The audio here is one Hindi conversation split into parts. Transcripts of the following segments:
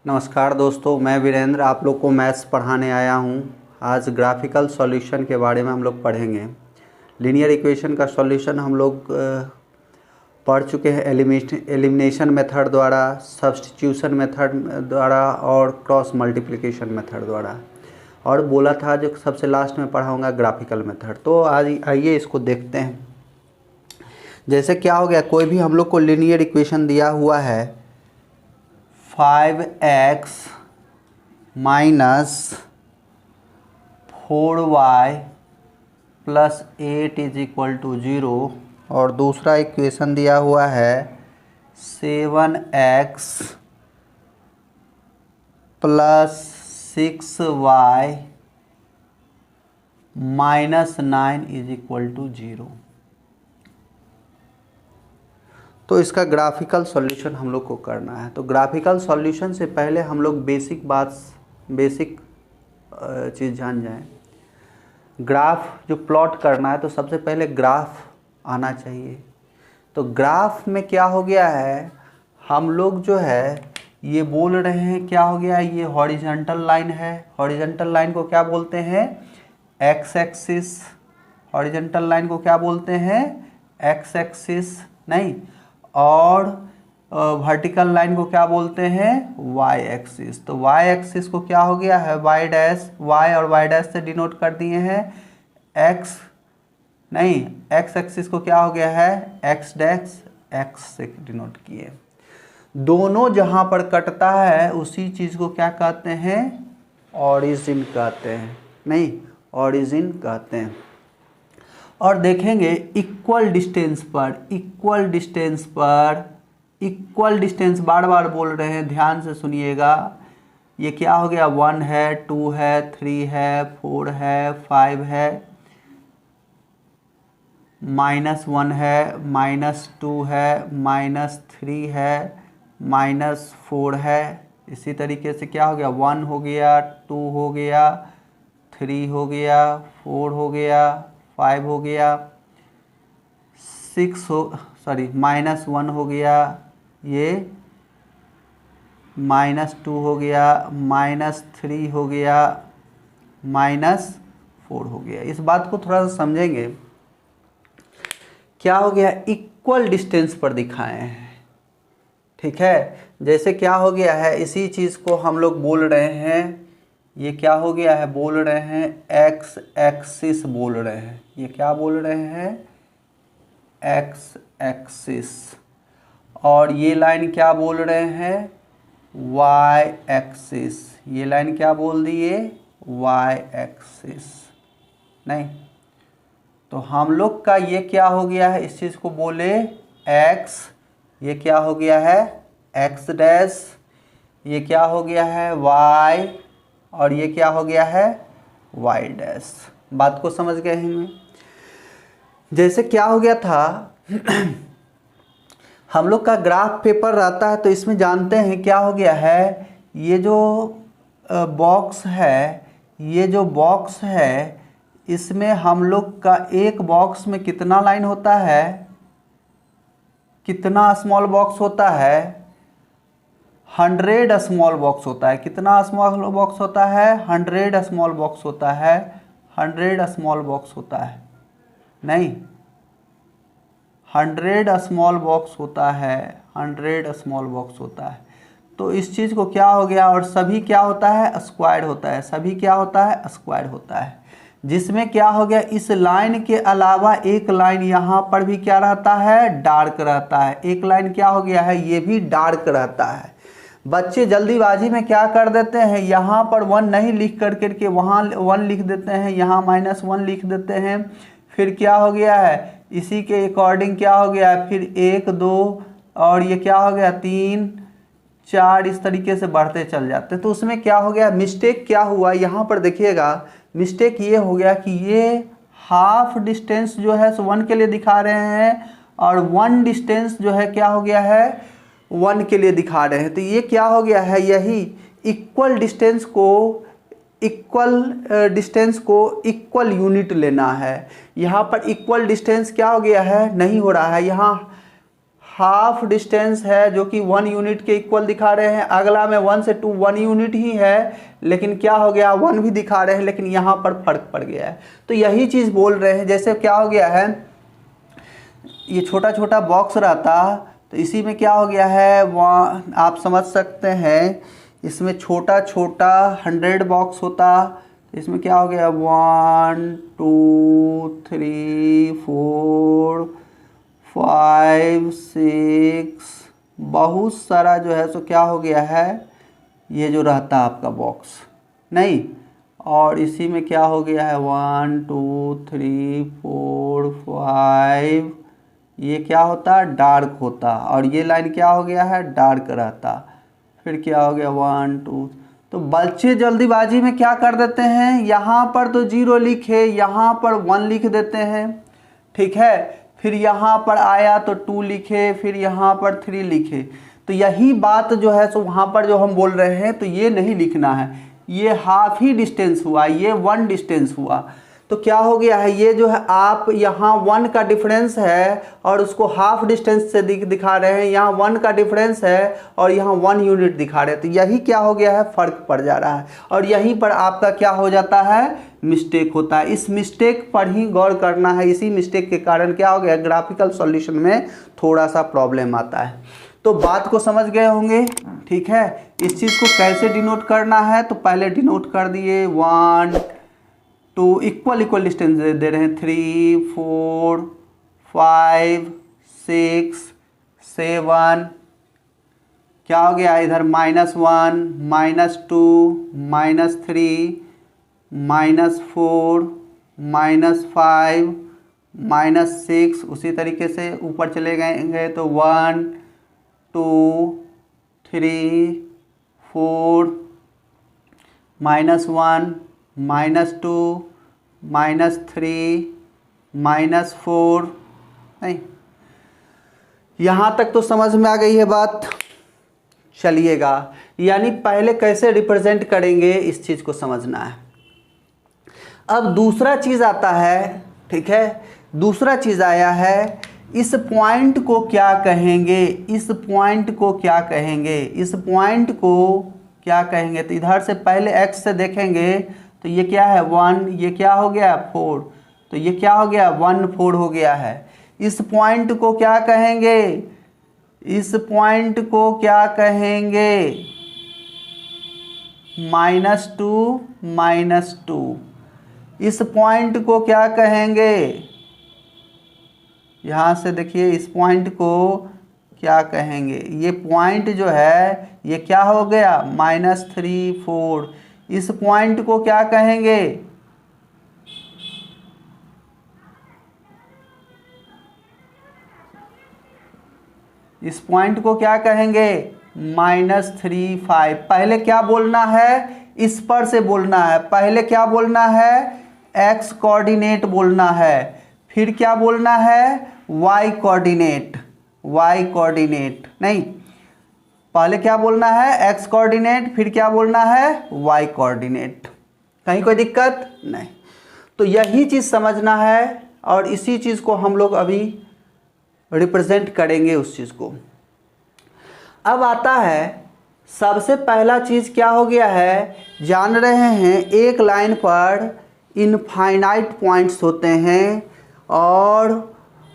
नमस्कार दोस्तों, मैं वीरेंद्र आप लोग को मैथ्स पढ़ाने आया हूं। आज ग्राफिकल सॉल्यूशन के बारे में हम लोग पढ़ेंगे। लीनियर इक्वेशन का सॉल्यूशन हम लोग पढ़ चुके हैं एलिमिनेशन मेथड द्वारा, सब्स्टिट्यूशन मेथड द्वारा और क्रॉस मल्टीप्लिकेशन मेथड द्वारा, और बोला था जो सबसे लास्ट में पढ़ाऊँगा ग्राफिकल मेथड। तो आज आइए इसको देखते हैं। जैसे क्या हो गया, कोई भी हम लोग को लीनियर इक्वेशन दिया हुआ है 5x minus 4y plus 8 is equal to 0, और दूसरा इक्वेशन दिया हुआ है 7x plus 6y minus 9 is equal to 0। तो इसका ग्राफिकल सॉल्यूशन हम लोग को करना है। तो ग्राफिकल सॉल्यूशन से पहले हम लोग बेसिक चीज़ जान जाएं। ग्राफ जो प्लॉट करना है तो सबसे पहले ग्राफ आना चाहिए। तो ग्राफ में क्या हो गया है, हम लोग जो है ये बोल रहे हैं क्या हो गया, ये हॉरिजॉन्टल लाइन है। हॉरिजॉन्टल लाइन को क्या बोलते हैं, एक्स एक्सिस। हॉरिजॉन्टल लाइन को क्या बोलते हैं, एक्स एक्सिस नहीं, और वर्टिकल लाइन को क्या बोलते हैं, वाई एक्सिस। तो वाई एक्सिस को क्या हो गया है, वाई डैश, वाई और वाई डैश से डिनोट कर दिए हैं। एक्स नहीं, एक्स एक्सिस को क्या हो गया है, एक्स डैश, एक्स से डिनोट किए। दोनों जहाँ पर कटता है उसी चीज़ को क्या कहते हैं, ऑरिजिन कहते हैं, नहीं ऑरिजिन कहते हैं। और देखेंगे इक्वल डिस्टेंस बार बार बोल रहे हैं, ध्यान से सुनिएगा। ये क्या हो गया, 1 है, 2 है, 3 है, 4 है, 5 है, -1 है, -2 है, -3 है, -4 है। इसी तरीके से क्या हो गया, 1 हो गया, 2 हो गया, 3 हो गया, 4 हो गया, 5 हो गया, -1 हो गया, ये -2 हो गया, -3 हो गया, -4 हो गया। इस बात को थोड़ा सा समझेंगे। क्या हो गया, इक्वल डिस्टेंस पर दिखाए हैं, ठीक है। जैसे क्या हो गया है, इसी चीज़ को हम लोग बोल रहे हैं, ये क्या हो गया है, बोल रहे हैं एक्स एक्सिस बोल रहे हैं। ये क्या बोल रहे हैं, एक्स एक्सिस। और ये लाइन क्या बोल रहे हैं, वाई एक्सिस। ये लाइन क्या बोल दिए, वाई एक्सिस नहीं। तो हम लोग का ये क्या हो गया है, इस चीज़ को बोले एक्स, ये क्या हो गया है, एक्स डैश, ये क्या हो गया है, वाई, और ये क्या हो गया है, वाई डैश। बात को समझ गए हैं। जैसे क्या हो गया था हम लोग का ग्राफ पेपर रहता है, तो इसमें जानते हैं क्या हो गया है, ये जो बॉक्स है, ये जो बॉक्स है, इसमें हम लोग का एक बॉक्स में कितना लाइन होता है, कितना स्मॉल बॉक्स होता है, 100 स्मॉल बॉक्स होता है। कितना स्मॉल बॉक्स होता है, 100 स्मॉल बॉक्स होता है, 100 स्मॉल बॉक्स होता है नहीं, 100 स्मॉल बॉक्स होता है, 100 स्मॉल बॉक्स होता है। तो इस चीज़ को क्या हो गया, और सभी क्या होता है, स्क्वायर होता है, सभी क्या होता है, स्क्वायर होता है। जिसमें क्या हो गया, इस लाइन के अलावा एक लाइन यहाँ पर भी क्या रहता है, डार्क रहता है। एक लाइन क्या हो गया है, ये भी डार्क रहता है। बच्चे जल्दीबाजी में क्या कर देते हैं, यहाँ पर 1 नहीं लिख करके वहाँ 1 लिख देते हैं, यहाँ -1 लिख देते हैं। फिर क्या हो गया है, इसी के अकॉर्डिंग क्या हो गया है, फिर 1 2 और ये क्या हो गया, 3 4, इस तरीके से बढ़ते चल जाते हैं। तो उसमें क्या हो गया, मिस्टेक क्या हुआ, यहाँ पर देखिएगा, मिस्टेक ये हो गया कि ये हाफ डिस्टेंस जो है 1 के लिए दिखा रहे हैं, और 1 डिस्टेंस जो है क्या हो गया है, 1 के लिए दिखा रहे हैं। तो ये क्या हो गया है, यही इक्वल डिस्टेंस को इक्वल यूनिट लेना है। यहाँ पर इक्वल डिस्टेंस क्या हो गया है, नहीं हो रहा है, यहाँ हाफ डिस्टेंस है जो कि 1 यूनिट के इक्वल दिखा रहे हैं। अगला में 1 से 2 1 यूनिट ही है, लेकिन क्या हो गया 1 भी दिखा रहे हैं, लेकिन यहाँ पर फर्क पड़ गया है। तो यही चीज़ बोल रहे हैं, जैसे क्या हो गया है, ये छोटा छोटा बॉक्स रहता तो इसी में क्या हो गया है, वहाँ आप समझ सकते हैं, इसमें छोटा छोटा 100 बॉक्स होता, इसमें क्या हो गया 1 2 3 4 5 6 बहुत सारा जो है सो क्या हो गया है, ये जो रहता आपका बॉक्स नहीं, और इसी में क्या हो गया है 1 2 3 4 5, ये क्या होता डार्क होता, और ये लाइन क्या हो गया है डार्क रहता। फिर क्या हो गया 1 2, तो बच्चे जल्दीबाजी में क्या कर देते हैं, यहाँ पर तो 0 लिखे, यहाँ पर 1 लिख देते हैं, ठीक है, फिर यहाँ पर आया तो 2 लिखे, फिर यहाँ पर 3 लिखे। तो यही बात जो है सो वहाँ पर जो हम बोल रहे हैं, तो ये नहीं लिखना है, ये हाफ ही डिस्टेंस हुआ, ये 1 डिस्टेंस हुआ। तो क्या हो गया है, ये जो है आप यहाँ 1 का डिफरेंस है और उसको हाफ डिस्टेंस से दिखा रहे हैं, यहाँ 1 का डिफरेंस है और यहाँ 1 यूनिट दिखा रहे हैं। तो यही क्या हो गया है, फ़र्क पड़ जा रहा है, और यहीं पर आपका क्या हो जाता है, मिस्टेक होता है। इस मिस्टेक पर ही गौर करना है, इसी मिस्टेक के कारण क्या हो गया, ग्राफिकल सॉल्यूशन में थोड़ा सा प्रॉब्लम आता है। तो बात को समझ गए होंगे, ठीक है। इस चीज़ को कैसे डिनोट करना है, तो पहले डिनोट कर दिए 1 2 इक्वल डिस्टेंस दे रहे हैं, 3 4 5 6 7, क्या हो गया इधर -1 -2 -3 -4 -5 -6, उसी तरीके से ऊपर चले गए तो 1 2 3 4 -1 -2 -3 -4, नहीं, यहाँ तक तो समझ में आ गई है बात। चलिएगा, यानी पहले कैसे रिप्रेजेंट करेंगे इस चीज़ को समझना है। अब दूसरा चीज़ आता है, ठीक है, दूसरा चीज़ आया है, इस पॉइंट को क्या कहेंगे, इस पॉइंट को क्या कहेंगे, इस पॉइंट को क्या कहेंगे। तो इधर से पहले x से देखेंगे तो ये क्या है 1, ये क्या हो गया 4, तो ये क्या हो गया 1 4 हो गया है। इस पॉइंट को क्या कहेंगे, इस पॉइंट को क्या कहेंगे -2 -2। इस पॉइंट को क्या कहेंगे, यहाँ से देखिए इस पॉइंट को क्या कहेंगे, ये पॉइंट जो है ये क्या हो गया -3 4। इस पॉइंट को क्या कहेंगे, इस पॉइंट को क्या कहेंगे -3 5। पहले क्या बोलना है, इस पर से बोलना है, पहले क्या बोलना है x कोऑर्डिनेट बोलना है, फिर क्या बोलना है y कोऑर्डिनेट, y कोऑर्डिनेट नहीं, पहले क्या बोलना है x कोऑर्डिनेट, फिर क्या बोलना है y कोऑर्डिनेट। कहीं कोई दिक्कत नहीं। तो यही चीज़ समझना है और इसी चीज़ को हम लोग अभी रिप्रेजेंट करेंगे उस चीज़ को। अब आता है सबसे पहला चीज़ क्या हो गया है, जान रहे हैं एक लाइन पर इनफाइनाइट पॉइंट्स होते हैं, और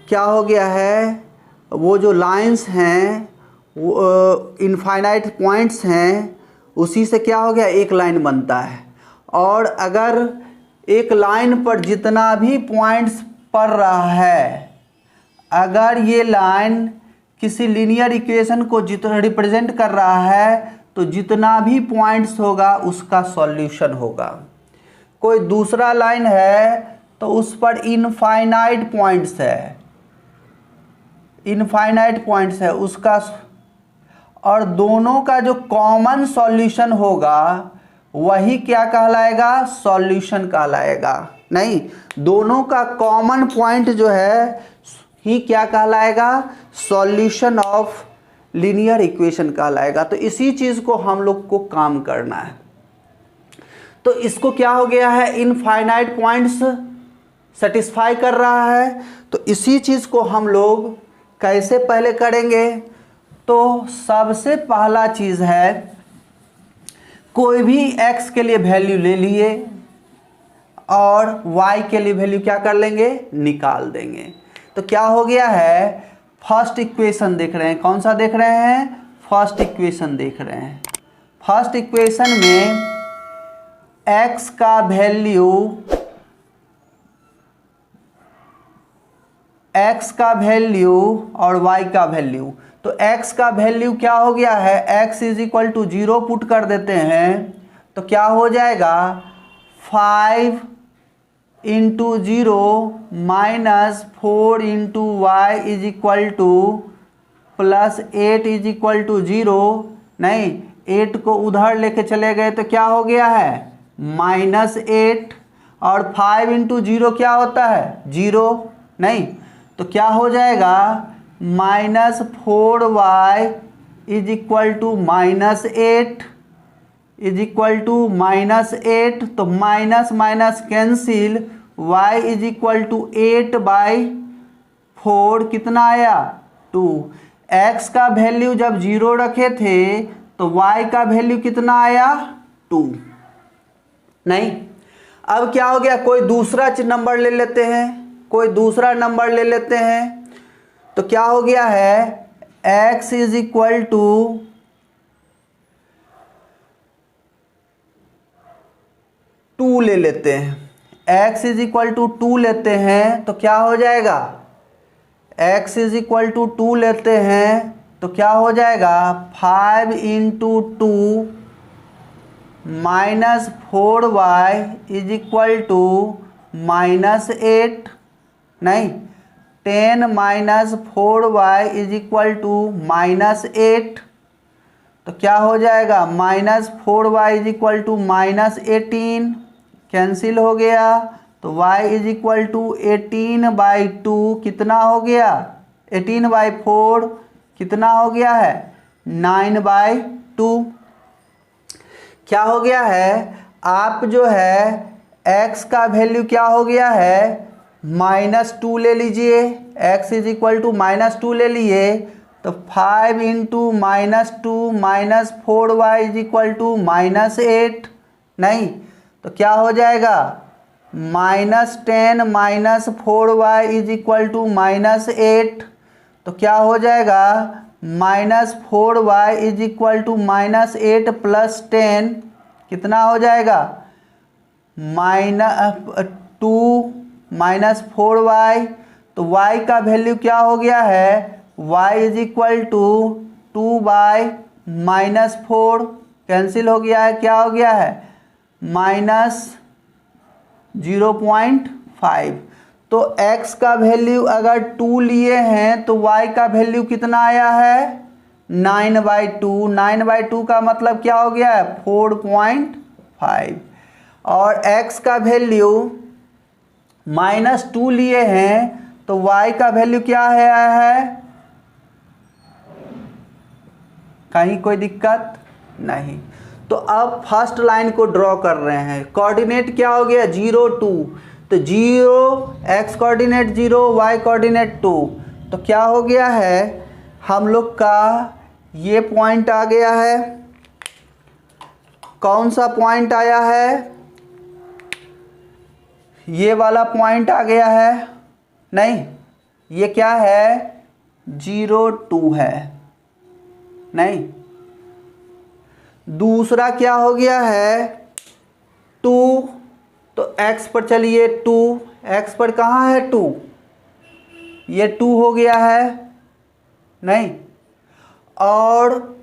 क्या हो गया है वो जो लाइंस हैं वो इनफाइनाइट पॉइंट्स हैं, उसी से क्या हो गया एक लाइन बनता है। और अगर एक लाइन पर जितना भी पॉइंट्स पड़ रहा है, अगर ये लाइन किसी लीनियर इक्वेशन को जितना रिप्रेजेंट कर रहा है तो जितना भी पॉइंट्स होगा उसका सॉल्यूशन होगा। कोई दूसरा लाइन है तो उस पर इनफाइनाइट पॉइंट्स है, इनफाइनाइट पॉइंट्स है उसका, और दोनों का जो कॉमन सॉल्यूशन होगा वही क्या कहलाएगा, सॉल्यूशन कहलाएगा। नहीं, दोनों का कॉमन पॉइंट जो है ही क्या कहलाएगा, सॉल्यूशन ऑफ लीनियर इक्वेशन कहलाएगा। तो इसी चीज़ को हम लोग को काम करना है। तो इसको क्या हो गया है, इनफाइनाइट पॉइंट्स सेटिस्फाई कर रहा है, तो इसी चीज़ को हम लोग कैसे पहले करेंगे? तो सबसे पहला चीज़ है, कोई भी x के लिए वैल्यू ले लिए और y के लिए वैल्यू क्या कर लेंगे? निकाल देंगे। तो क्या हो गया है? फर्स्ट इक्वेशन देख रहे हैं, कौन सा देख रहे हैं? फर्स्ट इक्वेशन देख रहे हैं। फर्स्ट इक्वेशन में x का वैल्यू और y का वैल्यू, तो x का वैल्यू क्या हो गया है? x is equal to 0 put कर देते हैं तो क्या हो जाएगा? 5 into 0 minus 4 into y is equal to plus 8 is equal to 0। नहीं, 8 को उधर लेके चले गए तो क्या हो गया है? -8। और 5 इंटू 0 क्या होता है? 0। नहीं, तो क्या हो जाएगा? -4y is equal to -8 is equal to -8। तो minus minus cancel, y is equal to 8/4 कितना आया? 2। x का वैल्यू जब 0 रखे थे तो y का वैल्यू कितना आया? 2। नहीं, अब क्या हो गया? कोई दूसरा नंबर ले लेते हैं, कोई दूसरा नंबर ले लेते हैं। तो क्या हो गया है? x इज इक्वल टू 2 ले लेते हैं। x इज इक्वल टू 2 लेते हैं तो क्या हो जाएगा? x इज इक्वल टू 2 लेते हैं तो क्या हो जाएगा? 5 into 2 minus 4y is equal to -8। नहीं, 10 minus 4y is equal to -8। तो क्या हो जाएगा? -4y is equal to -18 cancel हो गया। तो y इज इक्वल टू 18/2 कितना हो गया? 18/4 कितना हो गया है? 9/2। क्या हो गया है? आप जो है x का वैल्यू क्या हो गया है? -2 ले लीजिए। x इज इक्वल टू -2 ले लिए तो 5 into -2 minus 4y is equal to -8। नहीं, तो क्या हो जाएगा? -10 minus 4y is equal to -8। तो क्या हो जाएगा? -4y is equal to -8 plus 10 कितना हो जाएगा? -2 माइनस 4y। तो y का वैल्यू क्या हो गया है? y is equal to 2/-4 cancel हो गया है। क्या हो गया है? -0.5। तो x का वैल्यू अगर 2 लिए हैं तो y का वैल्यू कितना आया है? 9/2। 9/2 का मतलब क्या हो गया है? 4.5। और x का वैल्यू -2 लिए हैं तो y का वैल्यू क्या है? कहीं कोई दिक्कत नहीं। तो अब फर्स्ट लाइन को ड्रॉ कर रहे हैं। कोऑर्डिनेट क्या हो गया? 0 2। तो 0 x कोऑर्डिनेट 0 y कोऑर्डिनेट 2। तो क्या हो गया है? हम लोग का ये पॉइंट आ गया है। कौन सा पॉइंट आया है? ये वाला पॉइंट आ गया है। नहीं, ये क्या है? 0 2 है। नहीं, दूसरा क्या हो गया है? 2। तो x पर चलिए, 2 x पर कहाँ है? 2, ये 2 हो गया है। नहीं, और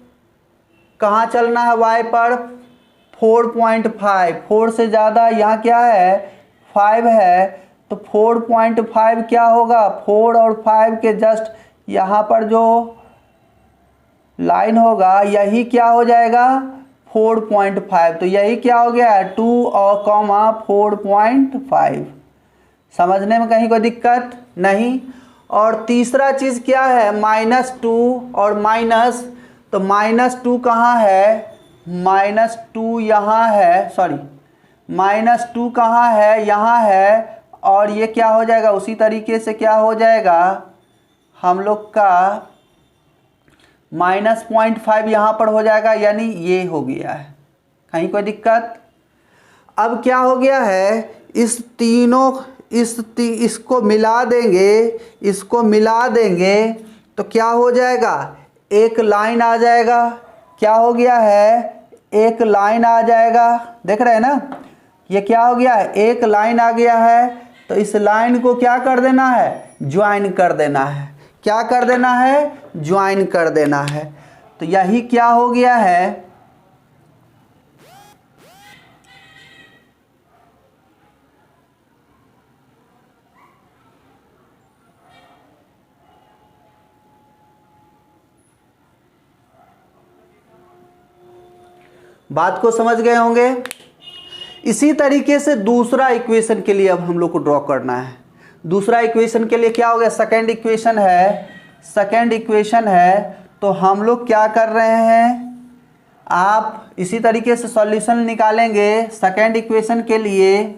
कहाँ चलना है? y पर 4.5। 4 से ज़्यादा यहाँ क्या है? 5 है। तो 4.5 क्या होगा? 4 और 5 के जस्ट यहाँ पर जो लाइन होगा यही क्या हो जाएगा? 4.5। तो यही क्या हो गया? 2 और 4.5। समझने में कहीं कोई दिक्कत नहीं। और तीसरा चीज़ क्या है? -2 और माइनस। तो -2 कहाँ है? -2 यहाँ है, सॉरी, -2 कहाँ है? यहाँ है। और ये क्या हो जाएगा? उसी तरीके से क्या हो जाएगा? हम लोग का -0.5 यहाँ पर हो जाएगा, यानी ये हो गया है। कहीं कोई दिक्कत? अब क्या हो गया है, इस तीनों इसको मिला देंगे, इसको मिला देंगे तो क्या हो जाएगा, एक लाइन आ जाएगा। क्या हो गया है, एक लाइन आ जाएगा। देख रहे हैं ना, ये क्या हो गया है, एक लाइन आ गया है। तो इस लाइन को क्या कर देना है, ज्वाइन कर देना है। क्या कर देना है, ज्वाइन कर देना है। तो यही क्या हो गया है, बात को समझ गए होंगे। इसी तरीके से दूसरा इक्वेशन के लिए अब हम लोग को ड्रॉ करना है। दूसरा इक्वेशन के लिए क्या हो गया, सेकंड इक्वेशन है, सेकंड इक्वेशन है। तो हम लोग क्या कर रहे हैं, आप इसी तरीके से सॉल्यूशन निकालेंगे सेकंड इक्वेशन के लिए।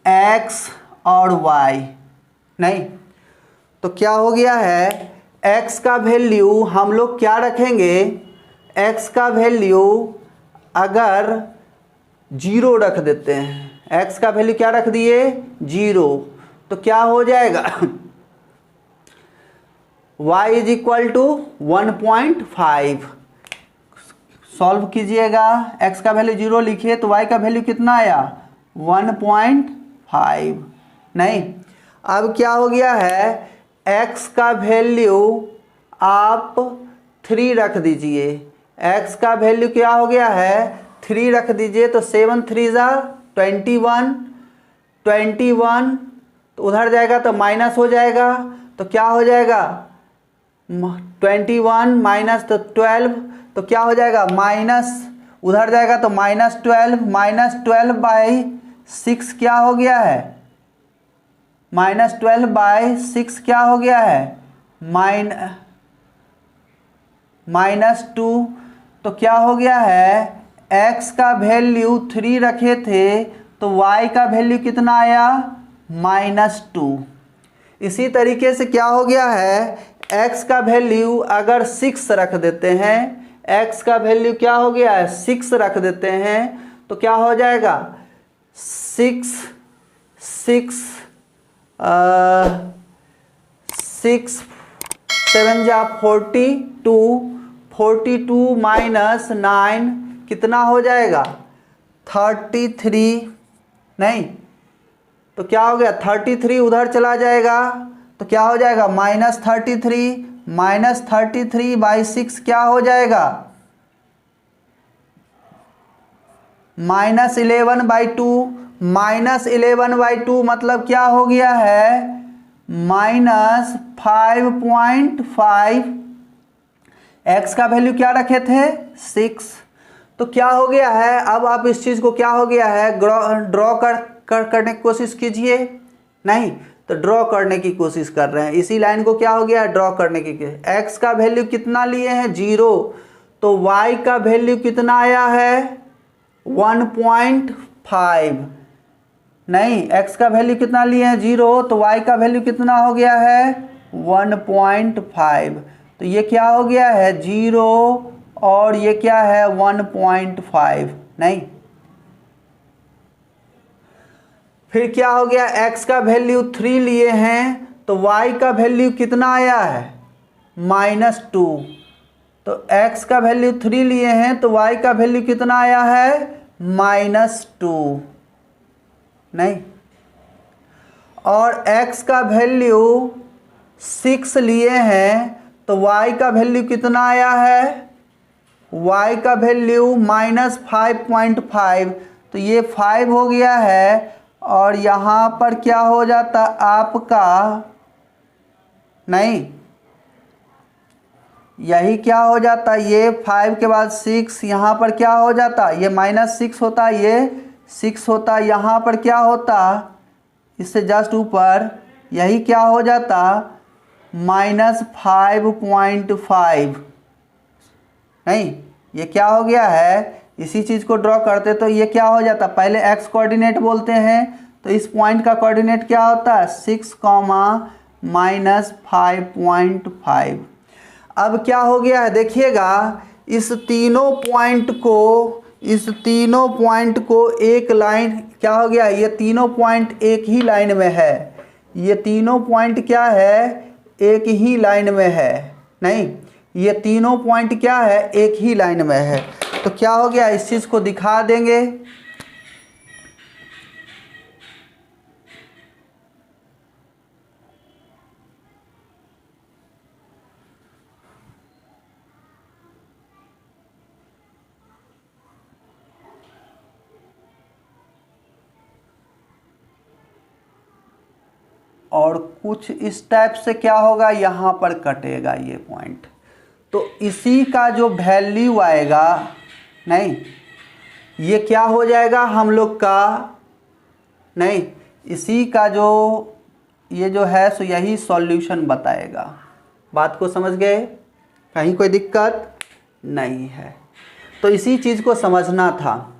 x और y, नहीं तो क्या हो गया है, x का वैल्यू हम लोग क्या रखेंगे, x का वैल्यू अगर 0 रख देते हैं, x का वैल्यू क्या रख दिए, 0, तो क्या हो जाएगा, y is equal to 1.5। Solve कीजिएगा, x का वैल्यू 0 लिखिए तो y का वैल्यू कितना आया, 1.5। नहीं, अब क्या हो गया है, x का वैल्यू आप 3 रख दीजिए। x का वैल्यू क्या हो गया है, 3 रख दीजिए। तो 7 3 21, 21 तो उधर जाएगा तो माइनस हो जाएगा। तो क्या हो जाएगा, 21 माइनस तो 12, तो क्या हो जाएगा, माइनस, उधर जाएगा तो -12/6 क्या हो गया है, -12/6 क्या हो गया है, -2। तो क्या हो गया है, x का वैल्यू 3 रखे थे तो y का वैल्यू कितना आया, -2। इसी तरीके से क्या हो गया है, x का वैल्यू अगर 6 रख देते हैं, x का वैल्यू क्या हो गया है, 6 रख देते हैं तो क्या हो जाएगा, 6 7 जा 42 माइनस 9 कितना हो जाएगा, 33। नहीं तो क्या हो गया, 33 उधर चला जाएगा तो क्या हो जाएगा, -33/6 क्या हो जाएगा, -11/2। -11/2 मतलब क्या हो गया है, -5.5। x का वैल्यू क्या रखे थे, 6। तो क्या हो गया है, अब आप इस चीज़ को क्या हो गया है, ड्रॉ करने की कोशिश कीजिए। नहीं तो ड्रॉ करने की कोशिश कर रहे हैं, इसी लाइन को क्या हो गया, ड्रॉ करने की। x का वैल्यू कितना लिए हैं, 0, तो y का वैल्यू कितना आया है, 1.5। नहीं, x का वैल्यू कितना लिए हैं, 0, तो y का वैल्यू कितना हो गया है, 1.5। तो ये क्या हो गया है, 0 और ये क्या है, 1.5। नहीं, फिर क्या हो गया, x का वैल्यू 3 लिए हैं तो y का वैल्यू कितना आया है, -2। तो x का वैल्यू 3 लिए हैं तो y का वैल्यू कितना आया है, -2। नहीं, और x का वैल्यू 6 लिए हैं तो y का वैल्यू कितना आया है, y का वैल्यू -5.5। तो ये 5 हो गया है और यहाँ पर क्या हो जाता आपका, नहीं यही क्या हो जाता, ये 5 के बाद 6, यहाँ पर क्या हो जाता, ये -6 होता, ये 6 होता, यहाँ पर क्या होता, इससे जस्ट ऊपर यही क्या हो जाता, -5.5। नहीं, ये क्या हो गया है, इसी चीज़ को ड्रॉ करते तो ये क्या हो जाता, पहले x कोऑर्डिनेट बोलते हैं तो इस पॉइंट का कोऑर्डिनेट क्या होता है 6, -5.5। अब क्या हो गया है देखिएगा, इस तीनों पॉइंट को एक लाइन क्या हो गया, ये तीनों पॉइंट एक ही लाइन में है, ये तीनों पॉइंट क्या है एक ही लाइन में है, नहीं ये तीनों पॉइंट क्या है एक ही लाइन में है। तो क्या हो गया, इस चीज़ को दिखा देंगे। और कुछ इस टाइप से क्या होगा, यहाँ पर कटेगा ये पॉइंट, तो इसी का जो वैल्यू आएगा, नहीं ये क्या हो जाएगा हम लोग का, नहीं इसी का जो ये जो है सो यही सॉल्यूशन बताएगा। बात को समझ गए, कहीं कोई दिक्कत नहीं है। तो इसी चीज़ को समझना था।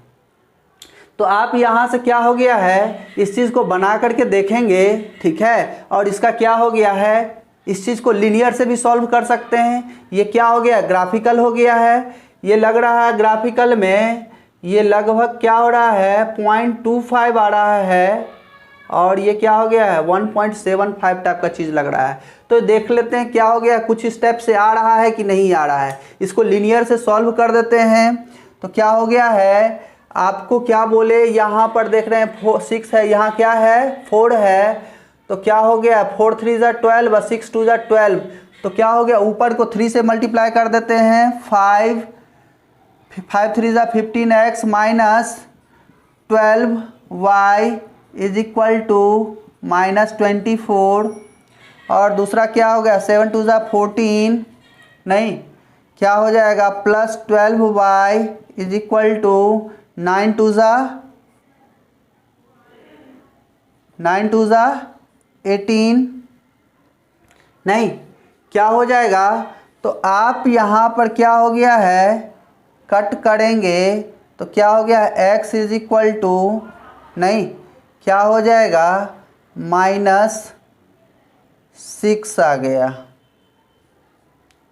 तो आप यहाँ से क्या हो गया है, इस चीज़ को बना करके देखेंगे, ठीक है। और इसका क्या हो गया है, इस चीज़ को लिनियर से भी सॉल्व कर सकते हैं। ये क्या हो गया, ग्राफिकल हो गया है। ये लग रहा है ग्राफिकल में ये लगभग क्या हो रहा है 0.25 आ रहा है, और ये क्या हो गया है 1.75 टाइप का चीज़ लग रहा है। तो देख लेते हैं क्या हो गया, कुछ स्टेप से आ रहा है कि नहीं आ रहा है। इसको लिनियर से सॉल्व कर देते हैं। तो क्या हो गया है, आपको क्या बोले, यहाँ पर देख रहे हैं 6 है, यहाँ क्या है 4 है। तो क्या हो गया 4 3 ज़ा 12 और 6 2 ज़ा 12। तो क्या हो गया, ऊपर को 3 से मल्टीप्लाई कर देते हैं, 5 3 ज़ा 15x minus 12y is equal to -24। और दूसरा क्या हो गया 7 2 ज़ा 14, नहीं क्या हो जाएगा plus 12y is equal to 9 2 ज़ा 18, नहीं क्या हो जाएगा। तो आप यहाँ पर क्या हो गया है, कट करेंगे तो क्या हो गया x इज इक्वल टू, नहीं क्या हो जाएगा -6 आ गया,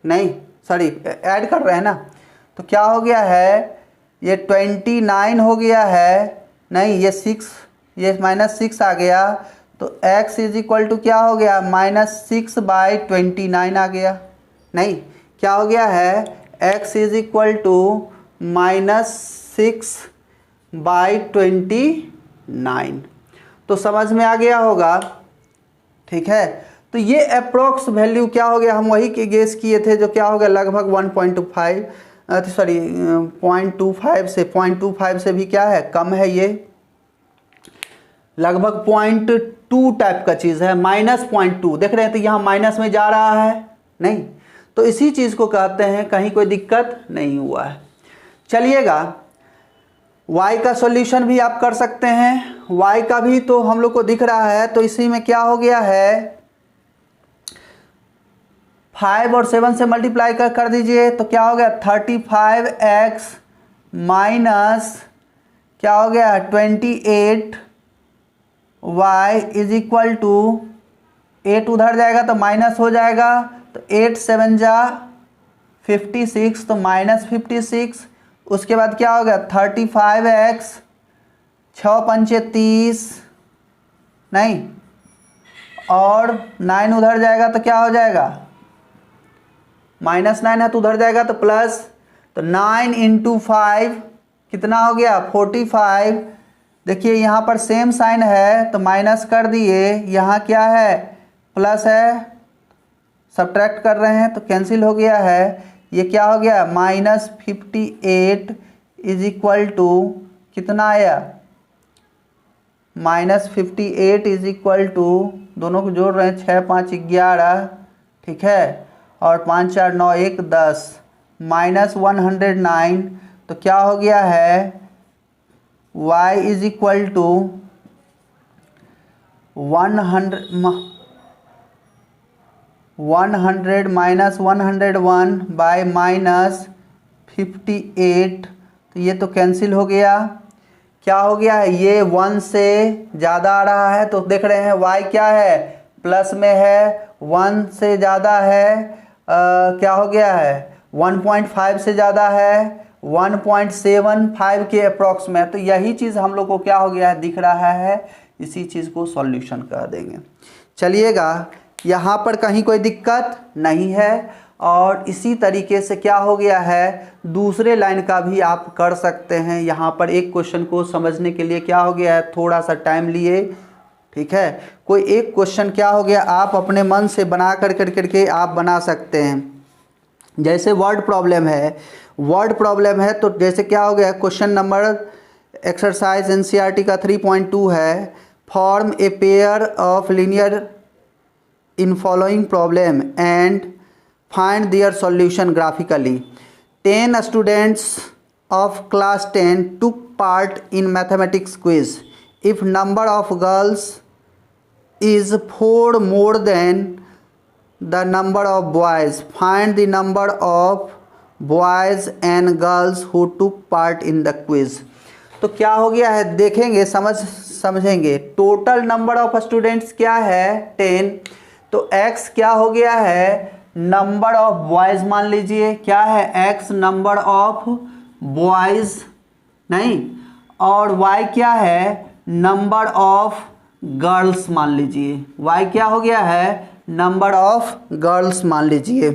नहीं सॉरी ऐड कर रहे हैं ना। तो क्या हो गया है, ये 29 हो गया है, नहीं ये 6, ये -6 आ गया। तो x इज इक्वल टू क्या हो गया -6/29 आ गया, नहीं क्या हो गया है x इज इक्वल टू -6/29। तो समझ में आ गया होगा, ठीक है। तो ये अप्रोक्स वैल्यू क्या हो गया, हम वही के गेस किए थे, जो क्या हो गया लगभग 0.25 से भी क्या है कम है, ये लगभग 0.2 टाइप का चीज़ है, -0.2 देख रहे हैं। तो यहाँ माइनस में जा रहा है, नहीं तो इसी चीज़ को कहते हैं, कहीं कोई दिक्कत नहीं हुआ है। चलिएगा y का सॉल्यूशन भी आप कर सकते हैं, y का भी तो हम लोग को दिख रहा है। तो इसी में क्या हो गया है 5 और 7 से मल्टीप्लाई कर दीजिए। तो क्या हो गया 35x माइनस क्या हो गया 28y इज इक्वल टू 8 उधर जाएगा तो माइनस हो जाएगा। तो 8 7 जा 56, तो -56। उसके बाद क्या हो गया 35x 6 पंचे 30, नहीं और 9 उधर जाएगा तो क्या हो जाएगा -9 है तो उधर जाएगा तो प्लस। तो 9 × 5 कितना हो गया 45। देखिए यहाँ पर सेम साइन है तो माइनस कर दिए, यहाँ क्या है प्लस है, सब्ट्रैक्ट कर रहे हैं तो कैंसिल हो गया है। ये क्या हो गया -58 इज इक्वल टू कितना आया -58 इज इक्वल टू, दोनों को जोड़ रहे हैं 6 5 11, ठीक है, और 5 4 9 1 10 -109। तो क्या हो गया है y is equal to 100 -101 by -58। तो ये तो कैंसिल हो गया। क्या हो गया है, ये 1 से ज़्यादा आ रहा है, तो देख रहे हैं y क्या है, प्लस में है, 1 से ज़्यादा है, क्या हो गया है, 1.5 से ज़्यादा है, 1.75 के अप्रॉक्स में। तो यही चीज़ हम लोग को क्या हो गया है, दिख रहा है, इसी चीज़ को सॉल्यूशन कर देंगे। चलिएगा, यहाँ पर कहीं कोई दिक्कत नहीं है। और इसी तरीके से क्या हो गया है, दूसरे लाइन का भी आप कर सकते हैं। यहाँ पर एक क्वेश्चन को समझने के लिए क्या हो गया है, थोड़ा सा टाइम लिए, ठीक है। कोई एक क्वेश्चन क्या हो गया, आप अपने मन से बना करके आप बना सकते हैं। जैसे वर्ड प्रॉब्लम है, तो जैसे क्या हो गया, क्वेश्चन नंबर एक्सरसाइज एनसीईआरटी का 3.2 है, form a pair of linear in following problem and find their solution graphically. 10 students of class 10 took part in mathematics quiz. If number of girls is 4 more than the number of boys, find the number of boys and girls who took part in the quiz. तो क्या हो गया है, देखेंगे, समझेंगे। टोटल नंबर ऑफ स्टूडेंट्स क्या है, 10। तो x क्या हो गया है, नंबर ऑफ बॉयज़ मान लीजिए, क्या है, x नंबर ऑफ बॉयज़ नहीं, और y क्या है, नंबर ऑफ गर्ल्स मान लीजिए। y क्या हो गया है, नंबर ऑफ गर्ल्स मान लीजिए,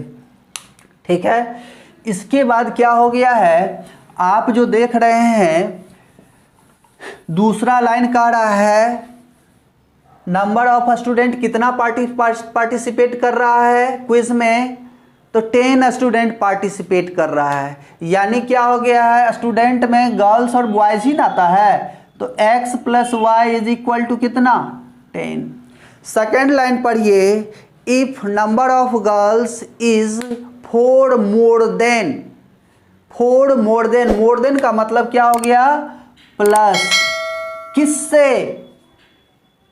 ठीक है। इसके बाद क्या हो गया है, आप जो देख रहे हैं, दूसरा लाइन कह रहा है नंबर ऑफ स्टूडेंट कितना पार्टिसिपेट कर रहा है क्विज में, तो 10 स्टूडेंट पार्टिसिपेट कर रहा है। यानी क्या हो गया है, स्टूडेंट में गर्ल्स और बॉयज ही आता है, तो x plus y is equal to कितना, 10। सेकेंड लाइन पढ़िए, if number of girls is 4 more than का मतलब क्या हो गया, प्लस किससे,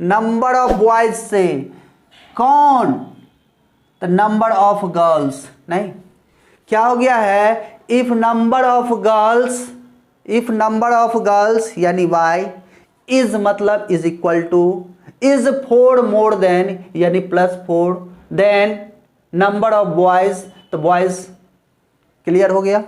नंबर ऑफ बॉयज से, कौन, तो नंबर ऑफ गर्ल्स नहीं, क्या हो गया है, इफ नंबर ऑफ गर्ल्स यानी y इज मतलब is equal to, is 4 more than यानी plus 4 then number of boys, तो बॉयज। क्लियर हो गया।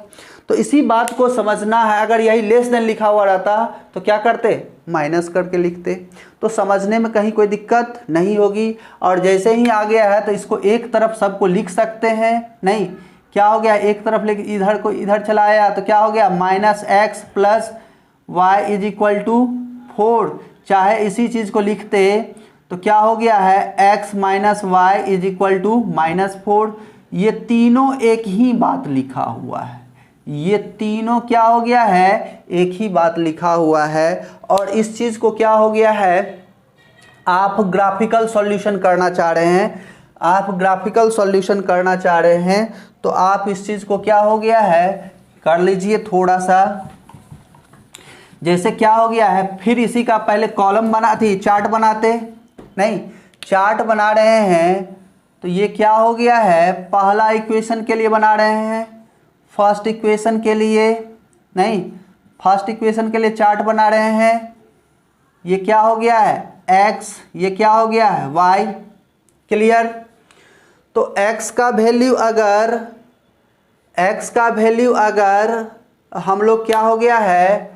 तो इसी बात को समझना है। अगर यही लेस देन लिखा हुआ रहता तो क्या करते, माइनस करके लिखते, तो समझने में कहीं कोई दिक्कत नहीं होगी। और जैसे ही आ गया है तो इसको एक तरफ सबको लिख सकते हैं, नहीं क्या हो गया, एक तरफ लेके इधर को इधर चलाया तो क्या हो गया, minus x plus y is equal to 4। चाहे इसी चीज़ को लिखते तो क्या हो गया है, x minus y is equal to -4। ये तीनों एक ही बात लिखा हुआ है, ये तीनों क्या हो गया है, एक ही बात लिखा हुआ है। और इस चीज़ को क्या हो गया है, आप ग्राफिकल सॉल्यूशन करना चाह रहे हैं, आप ग्राफिकल सॉल्यूशन करना चाह रहे हैं तो आप इस चीज़ को क्या हो गया है, कर लीजिए थोड़ा सा। जैसे क्या हो गया है, फिर इसी का पहले कॉलम बनाते, चार्ट बनाते, नहीं चार्ट बना रहे हैं तो ये क्या हो गया है, पहला इक्वेशन के लिए बना रहे हैं, फर्स्ट इक्वेशन के लिए नहीं, फर्स्ट इक्वेशन के लिए चार्ट बना रहे हैं। ये क्या हो गया है x, ये क्या हो गया है y। क्लियर। तो x का वैल्यू अगर हम लोग क्या हो गया है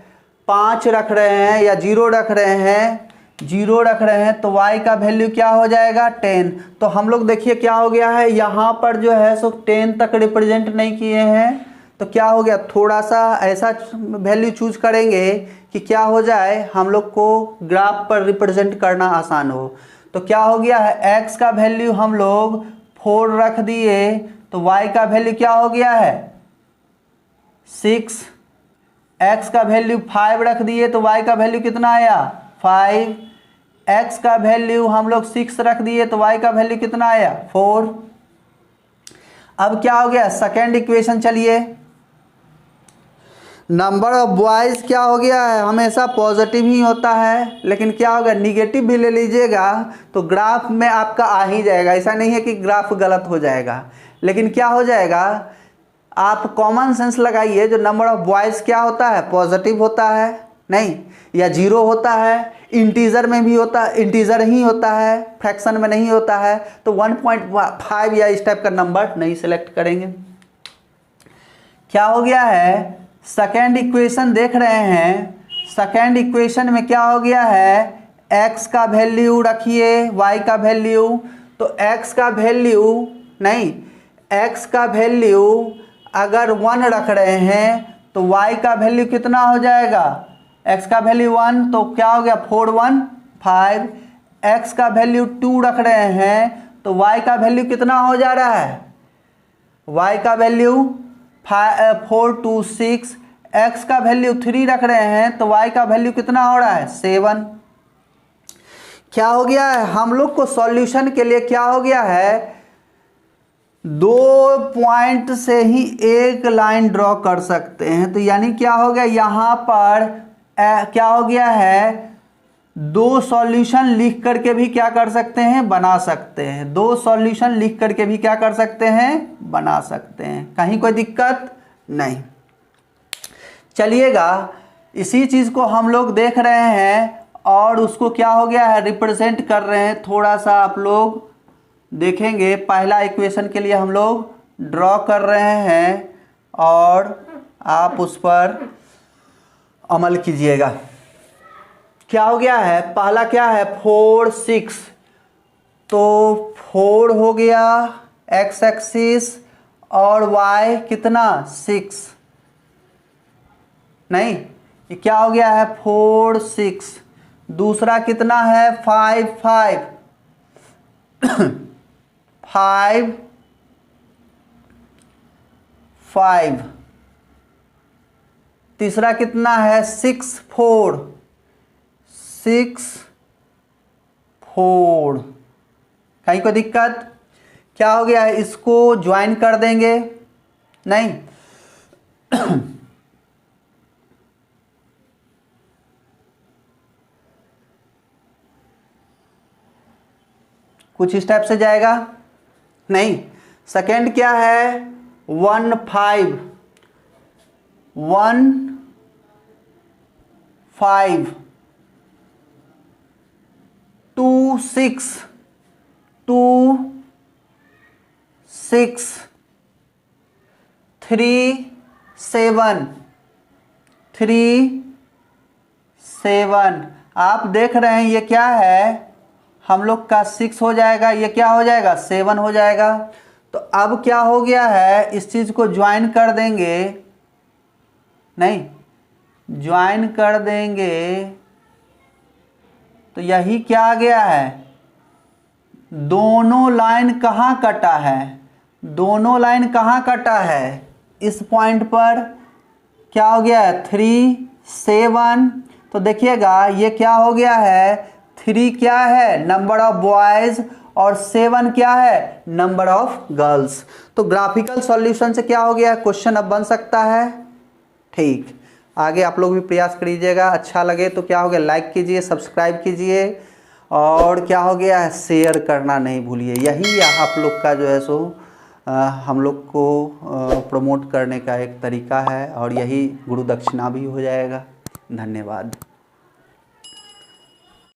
5 रख रहे हैं या 0 रख रहे हैं तो y का वैल्यू क्या हो जाएगा 10। तो हम लोग देखिए क्या हो गया है, यहाँ पर जो है सो 10 तक रिप्रेजेंट नहीं किए हैं, तो क्या हो गया, थोड़ा सा ऐसा वैल्यू चूज करेंगे कि क्या हो जाए, हम लोग को ग्राफ पर रिप्रेजेंट करना आसान हो। तो क्या हो गया है, x का वैल्यू हम लोग 4 रख दिए तो y का वैल्यू क्या हो गया है 6, x का वैल्यू 5 रख दिए तो y का वैल्यू कितना आया 5, x का वैल्यू हम लोग 6 रख दिए तो y का वैल्यू कितना आया 4। अब क्या हो गया, सेकेंड इक्वेशन, चलिए नंबर ऑफ बॉयज़ क्या हो गया है, हमेशा पॉजिटिव ही होता है, लेकिन क्या होगा निगेटिव भी ले लीजिएगा तो ग्राफ में आपका आ ही जाएगा। ऐसा नहीं है कि ग्राफ गलत हो जाएगा, लेकिन क्या हो जाएगा, आप कॉमन सेंस लगाइए, जो नंबर ऑफ बॉयज़ क्या होता है पॉजिटिव होता है, नहीं, या 0 होता है, इंटीजर में भी होता है, इंटीजर ही होता है, फ्रैक्शन में नहीं होता है, तो 1.5 या इस टाइप का नंबर नहीं सिलेक्ट करेंगे। क्या हो गया है, सेकेंड इक्वेशन देख रहे हैं, सेकेंड इक्वेशन में क्या हो गया है, x का वैल्यू रखिए, y का वैल्यू, तो x का वैल्यू नहीं, x का वैल्यू अगर 1 रख रहे हैं तो y का वैल्यू कितना हो जाएगा, x का वैल्यू 1 तो क्या हो गया 4 1 5, x का वैल्यू 2 रख रहे हैं तो y का वैल्यू कितना हो जा रहा है, y का वैल्यू 4 2 6, x का वैल्यू 3 रख रहे हैं तो y का वैल्यू कितना हो रहा है 7। क्या हो गया है, हम लोग को सॉल्यूशन के लिए क्या हो गया है, 2 पॉइंट से ही एक लाइन ड्रॉ कर सकते हैं। तो यानी क्या हो गया, यहाँ पर क्या हो गया है, 2 सॉल्यूशन लिख करके भी क्या कर सकते हैं, बना सकते हैं। 2 सॉल्यूशन लिख करके भी क्या कर सकते हैं, बना सकते हैं, कहीं कोई दिक्कत नहीं। चलिएगा, इसी चीज़ को हम लोग देख रहे हैं और उसको क्या हो गया है, रिप्रेजेंट कर रहे हैं। थोड़ा सा आप लोग देखेंगे, पहला इक्वेशन के लिए हम लोग ड्रॉ कर रहे हैं और आप उस पर अमल कीजिएगा। क्या हो गया है, पहला क्या है 4 6, तो 4 हो गया x एक्सिस और y कितना 6, नहीं ये क्या हो गया है 4 6, दूसरा कितना है 5 5 5 5, तीसरा कितना है 6 4 6 4, कहीं कोई दिक्कत। क्या हो गया है, इसको ज्वाइन कर देंगे, नहीं कुछ इस टाइप से जाएगा, नहीं। सेकेंड क्या है 1 5 1 5 2 6 2 6 3 7 3 7। आप देख रहे हैं ये क्या है, हम लोग का 6 हो जाएगा, ये क्या हो जाएगा 7 हो जाएगा। तो अब क्या हो गया है, इस चीज़ को ज्वाइन कर देंगे, नहीं ज्वाइन कर देंगे तो यही क्या आ गया है, दोनों लाइन कहाँ कटा है, दोनों लाइन कहाँ कटा है, इस पॉइंट पर क्या हो गया है 3 7। तो देखिएगा ये क्या हो गया है, 3 क्या है नंबर ऑफ बॉयज़ और 7 क्या है नंबर ऑफ गर्ल्स। तो ग्राफिकल सॉल्यूशन से क्या हो गया, क्वेश्चन अब बन सकता है। ठीक, आगे आप लोग भी प्रयास करिएगा। अच्छा लगे तो क्या हो गया, लाइक कीजिए, सब्सक्राइब कीजिए और क्या हो गया है, शेयर करना नहीं भूलिए। यही आप लोग का जो है सो हम लोग को प्रमोट करने का एक तरीका है और यही गुरु दक्षिणा भी हो जाएगा। धन्यवाद।